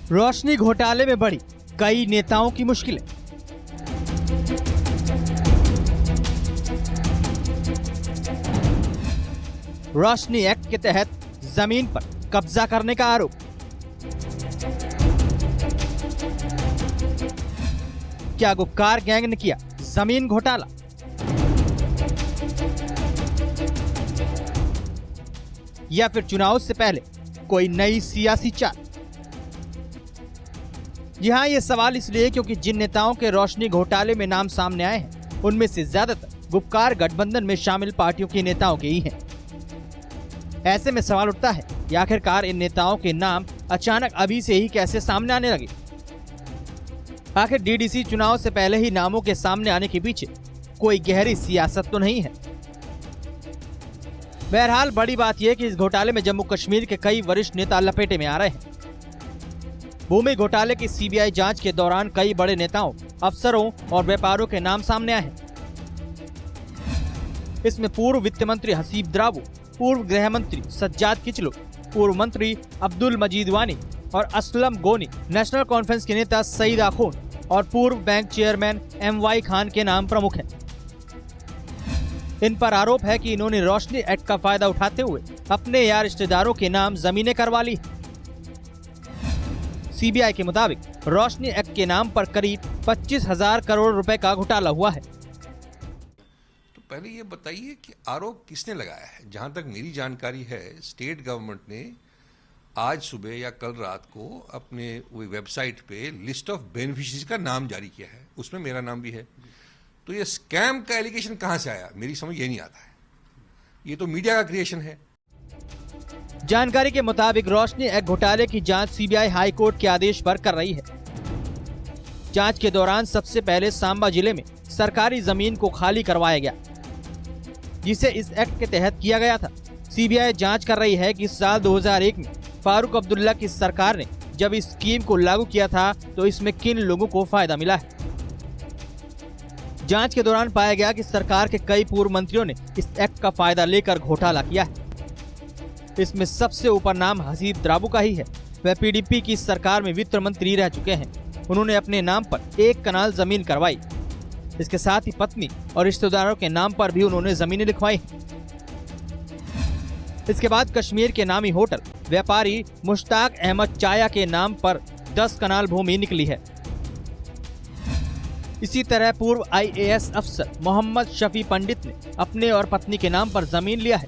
रोशनी घोटाले में बढ़ी कई नेताओं की मुश्किलें। रोशनी एक्ट के तहत जमीन पर कब्जा करने का आरोप। क्या गुपकार गैंग ने किया जमीन घोटाला? या फिर चुनाव से पहले कोई नई सियासी चाल? जी हां, ये सवाल इसलिए क्योंकि जिन नेताओं के रोशनी घोटाले में नाम सामने आए हैं उनमें से ज्यादातर गुपकार गठबंधन में शामिल पार्टियों के नेताओं के ही हैं। ऐसे में सवाल उठता है कि आखिरकार इन नेताओं के नाम अचानक अभी से ही कैसे सामने आने लगे? आखिर डीडीसी चुनाव से पहले ही नामों के सामने आने के पीछे कोई गहरी सियासत तो नहीं है? बहरहाल बड़ी बात यह कि इस घोटाले में जम्मू कश्मीर के कई वरिष्ठ नेता लपेटे में आ रहे हैं। भूमि घोटाले की सीबीआई जांच के दौरान कई बड़े नेताओं, अफसरों और व्यापारियों के नाम सामने आए हैं। इसमें पूर्व वित्त मंत्री हसीब द्रावू, पूर्व गृह मंत्री सज्जाद किचलू, पूर्व मंत्री अब्दुल मजीद वानी और असलम गोनी, नेशनल कॉन्फ्रेंस के नेता सईद आखून और पूर्व बैंक चेयरमैन MY खान के नाम प्रमुख हैं। इन पर आरोप है कि इन्होंने रोशनी एक्ट का फायदा उठाते हुए अपने या रिश्तेदारों के नाम जमीनें करवा ली। सीबीआई के मुताबिक रोशनी एक्ट के नाम पर करीब 25,000 करोड़ रुपए का घोटाला हुआ है। तो पहले ये बताइए कि आरोप किसने लगाया है? जहां तक मेरी जानकारी है, स्टेट गवर्नमेंट ने आज सुबह या कल रात को अपने वेबसाइट पे लिस्ट ऑफ बेनिफिशियरीज का नाम जारी किया है, उसमें मेरा नाम भी है। तो ये स्कैम का एलिगेशन कहां से आया, मेरी समझ ये नहीं आता है। ये तो मीडिया का क्रिएशन है। जानकारी के मुताबिक रोशनी एक्ट घोटाले की जांच सीबीआई हाई कोर्ट के आदेश पर कर रही है। जांच के दौरान सबसे पहले सांबा जिले में सरकारी जमीन को खाली करवाया गया, जिसे इस एक्ट के तहत किया गया था। सीबीआई जांच कर रही है कि साल 2001 में फारूक अब्दुल्ला की सरकार ने जब इस स्कीम को लागू किया था तो इसमें किन लोगों को फायदा मिला है। जांच के दौरान पाया गया कि सरकार के कई पूर्व मंत्रियों ने इस एक्ट का फायदा लेकर घोटाला किया है। इसमें सबसे ऊपर नाम हसीब द्रावू का ही है। वह पीडीपी की सरकार में वित्त मंत्री रह चुके हैं। उन्होंने अपने नाम पर 1 कनाल जमीन करवाई। इसके साथ ही पत्नी और रिश्तेदारों के नाम पर भी उन्होंने जमीनें लिखवाई। इसके बाद कश्मीर के नामी होटल व्यापारी मुश्ताक अहमद चाया के नाम पर 10 कनाल भूमि निकली है। इसी तरह पूर्व IAS अफसर मोहम्मद शफी पंडित ने अपने और पत्नी के नाम पर जमीन लिया है।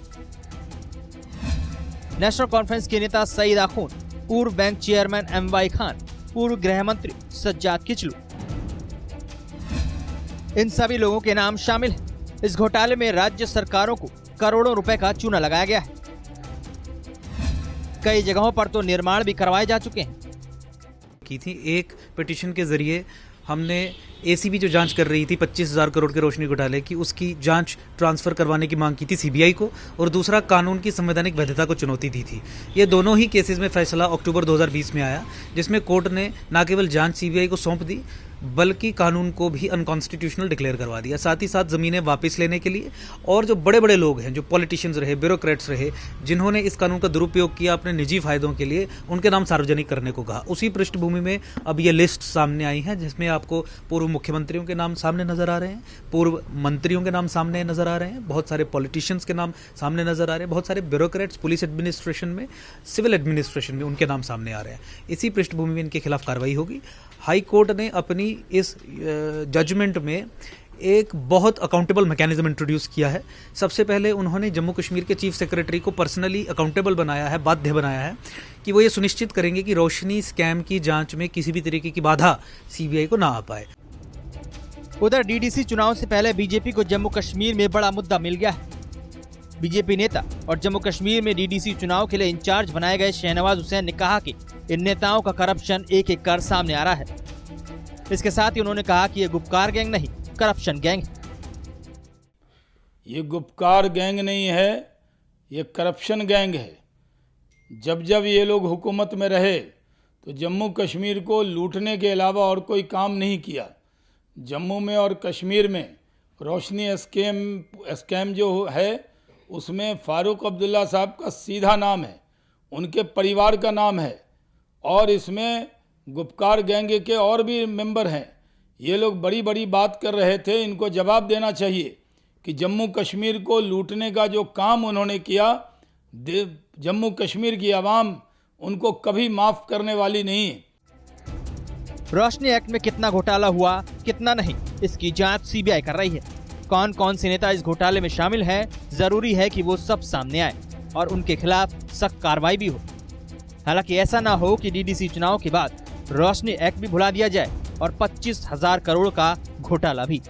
नेशनल कॉन्फ्रेंस के नेता सईद आखून, पूर्व बैंक चेयरमैन MY खान, पूर्व गृह मंत्री सज्जाद किचलू, इन सभी लोगों के नाम शामिल हैं। इस घोटाले में राज्य सरकारों को करोड़ों रुपए का चूना लगाया गया है। कई जगहों पर तो निर्माण भी करवाए जा चुके हैं। की थी एक पिटीशन के जरिए हमने ACB जो जांच कर रही थी 25,000 करोड़ के रोशनी घोटाले की, उसकी जांच ट्रांसफर करवाने की मांग की थी CBI को, और दूसरा कानून की संवैधानिक वैधता को चुनौती दी थी। ये दोनों ही केसेस में फैसला अक्टूबर 2020 में आया, जिसमें कोर्ट ने न केवल जांच CBI को सौंप दी बल्कि कानून को भी अनकॉन्स्टिट्यूशनल डिक्लेयर करवा दिया। साथ ही साथ ज़मीनें वापस लेने के लिए, और जो बड़े बड़े लोग हैं, जो पॉलिटिशियंस रहे, ब्यूरोक्रेट्स रहे, जिन्होंने इस कानून का दुरुपयोग किया अपने निजी फायदों के लिए, उनके नाम सार्वजनिक करने को कहा। उसी पृष्ठभूमि में अब ये लिस्ट सामने आई है, जिसमें आपको पूर्व मुख्यमंत्रियों के नाम सामने नजर आ रहे हैं, पूर्व मंत्रियों के नाम सामने नजर आ रहे हैं, बहुत सारे पॉलिटिशियंस के नाम सामने नजर आ रहे हैं, बहुत सारे ब्यूरोक्रेट्स पुलिस एडमिनिस्ट्रेशन में, सिविल एडमिनिस्ट्रेशन में, उनके नाम सामने आ रहे हैं। इसी पृष्ठभूमि में इनके खिलाफ कार्रवाई होगी। हाई कोर्ट ने अपनी इस जजमेंट में एक बहुत अकाउंटेबल मैकेनिज्म इंट्रोड्यूस किया है। सबसे पहले उन्होंने जम्मू कश्मीर के चीफ सेक्रेटरी को पर्सनली अकाउंटेबल बनाया है, बाध्य बनाया है कि वो ये सुनिश्चित करेंगे कि रोशनी स्कैम की जांच में किसी भी तरीके की बाधा CBI को ना आ पाए। उधर डीडीसी चुनाव से पहले बीजेपी को जम्मू कश्मीर में बड़ा मुद्दा मिल गया है। बीजेपी नेता और जम्मू कश्मीर में डीडीसी चुनाव के लिए इंचार्ज बनाए गए शहनवाज हुसैन ने कहा कि इन नेताओं का करप्शन एक एक कर सामने आ रहा है। इसके साथ ही उन्होंने कहा कि ये गुपकार गैंग नहीं, करप्शन गैंग है। ये गुपकार गैंग नहीं है, ये करप्शन गैंग है। जब जब ये लोग हुकूमत में रहे तो जम्मू कश्मीर को लूटने के अलावा और कोई काम नहीं किया। जम्मू में और कश्मीर में रोशनी स्कैम जो है उसमें फारूक अब्दुल्ला साहब का सीधा नाम है, उनके परिवार का नाम है, और इसमें गुपकार गैंग के और भी मेंबर हैं। ये लोग बड़ी बड़ी बात कर रहे थे। इनको जवाब देना चाहिए कि जम्मू कश्मीर को लूटने का जो काम उन्होंने किया, जम्मू कश्मीर की आवाम उनको कभी माफ करने वाली नहीं है। रोशनी एक्ट में कितना घोटाला हुआ, कितना नहीं, इसकी जांच सीबीआई कर रही है। कौन कौन से नेता इस घोटाले में शामिल हैं, जरूरी है कि वो सब सामने आए और उनके खिलाफ सख्त कार्रवाई भी हो। हालांकि ऐसा ना हो कि डीडीसी चुनाव के बाद रोशनी एक्ट भी भुला दिया जाए और 25,000 करोड़ का घोटाला भी।